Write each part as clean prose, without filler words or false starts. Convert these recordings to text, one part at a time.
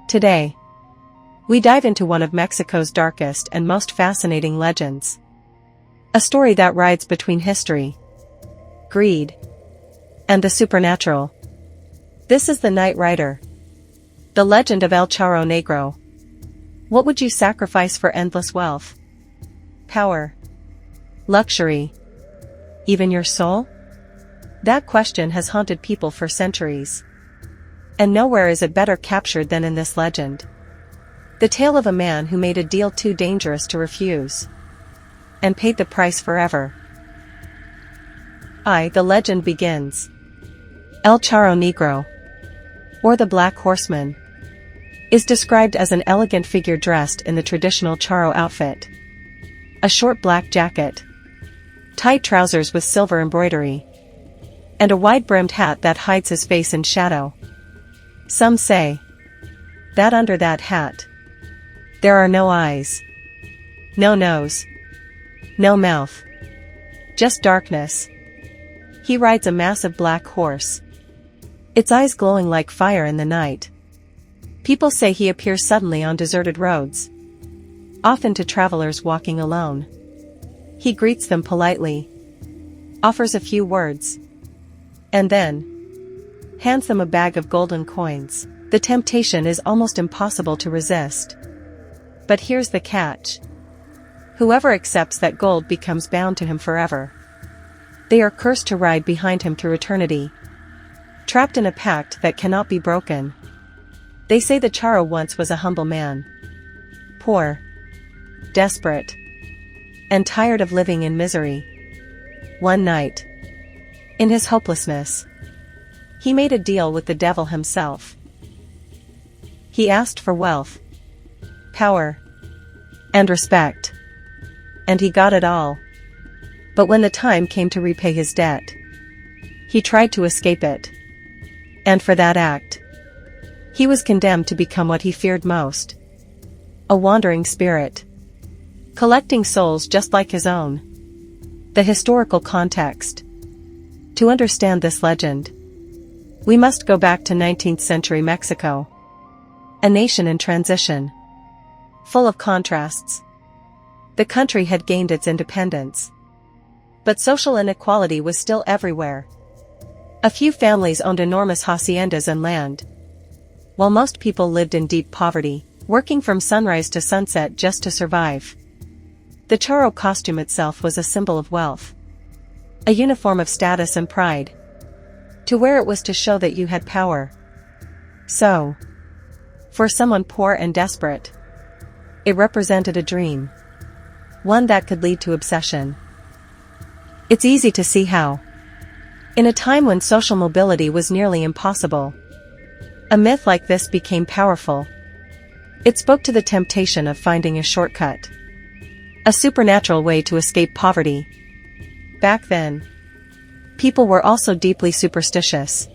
Today, we dive into one of Mexico's darkest and most fascinating legends. A story that rides between history, greed, and the supernatural. This is the Night Rider. The legend of El Charro Negro. What would you sacrifice for endless wealth, power, luxury, even your soul? That question has haunted people for centuries. And nowhere is it better captured than in this legend. The tale of a man who made a deal too dangerous to refuse, and paid the price forever. The legend begins. El Charro Negro, or the Black Horseman, is described as an elegant figure dressed in the traditional Charro outfit. A short black jacket, tight trousers with silver embroidery, and a wide-brimmed hat that hides his face in shadow. Some say that under that hat, there are no eyes, no nose, no mouth, just darkness. He rides a massive black horse, its eyes glowing like fire in the night. People say he appears suddenly on deserted roads, often to travelers walking alone. He greets them politely, offers a few words, and then hands them a bag of golden coins. The temptation is almost impossible to resist. But here's the catch. Whoever accepts that gold becomes bound to him forever. They are cursed to ride behind him through eternity, trapped in a pact that cannot be broken. They say the Charro once was a humble man, poor, desperate, and tired of living in misery. One night, in his hopelessness, he made a deal with the devil himself. He asked for wealth, power, and respect, and he got it all. But when the time came to repay his debt, he tried to escape it. And for that act, he was condemned to become what he feared most: a wandering spirit, collecting souls just like his own. The historical context. To understand this legend, we must go back to 19th century Mexico, a nation in transition, full of contrasts. The country had gained its independence, but social inequality was still everywhere. A few families owned enormous haciendas and land, while most people lived in deep poverty, working from sunrise to sunset just to survive. The Charro costume itself was a symbol of wealth, a uniform of status and pride. To wear it was to show that you had power. So, for someone poor and desperate, it represented a dream, one that could lead to obsession. It's easy to see how, in a time when social mobility was nearly impossible, a myth like this became powerful. It spoke to the temptation of finding a shortcut, a supernatural way to escape poverty. Back then, people were also deeply superstitious.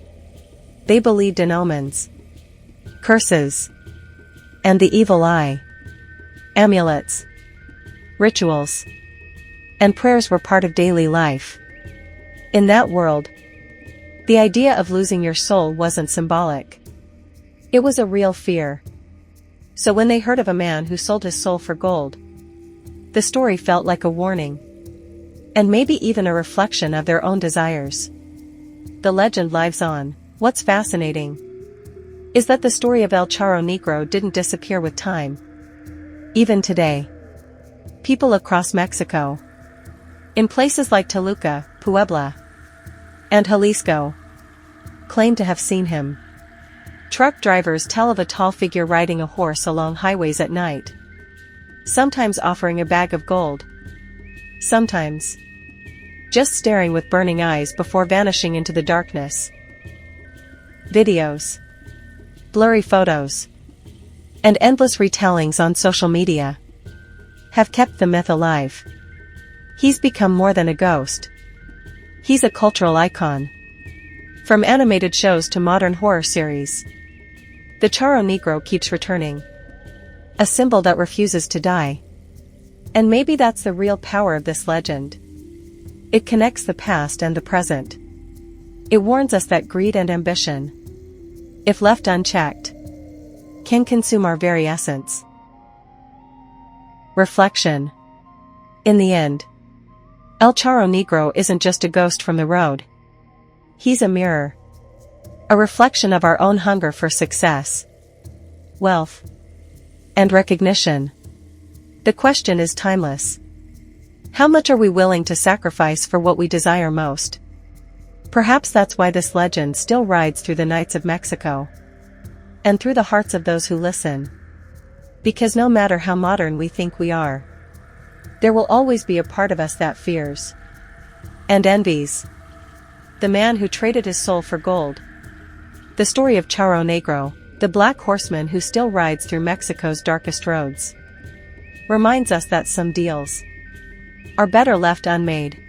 They believed in omens, curses, and the evil eye. Amulets, rituals, and prayers were part of daily life. In that world, the idea of losing your soul wasn't symbolic. It was a real fear. So when they heard of a man who sold his soul for gold, the story felt like a warning, and maybe even a reflection of their own desires. The legend lives on. What's fascinating is that the story of El Charro Negro didn't disappear with time. Even today, people across Mexico, in places like Toluca, Puebla, and Jalisco, claim to have seen him. Truck drivers tell of a tall figure riding a horse along highways at night, sometimes offering a bag of gold, sometimes just staring with burning eyes before vanishing into the darkness. Videos, blurry photos, and endless retellings on social media have kept the myth alive. He's become more than a ghost. He's a cultural icon. From animated shows to modern horror series, the Charro Negro keeps returning, a symbol that refuses to die. And maybe that's the real power of this legend. It connects the past and the present. It warns us that greed and ambition, if left unchecked, can consume our very essence. Reflection. In the end, El Charro Negro isn't just a ghost from the road. He's a mirror. A reflection of our own hunger for success, wealth, and recognition. The question is timeless. How much are we willing to sacrifice for what we desire most? Perhaps that's why this legend still rides through the nights of Mexico, and through the hearts of those who listen. Because no matter how modern we think we are, there will always be a part of us that fears and envies the man who traded his soul for gold. The story of Charro Negro, the black horseman who still rides through Mexico's darkest roads, reminds us that some deals are better left unmade.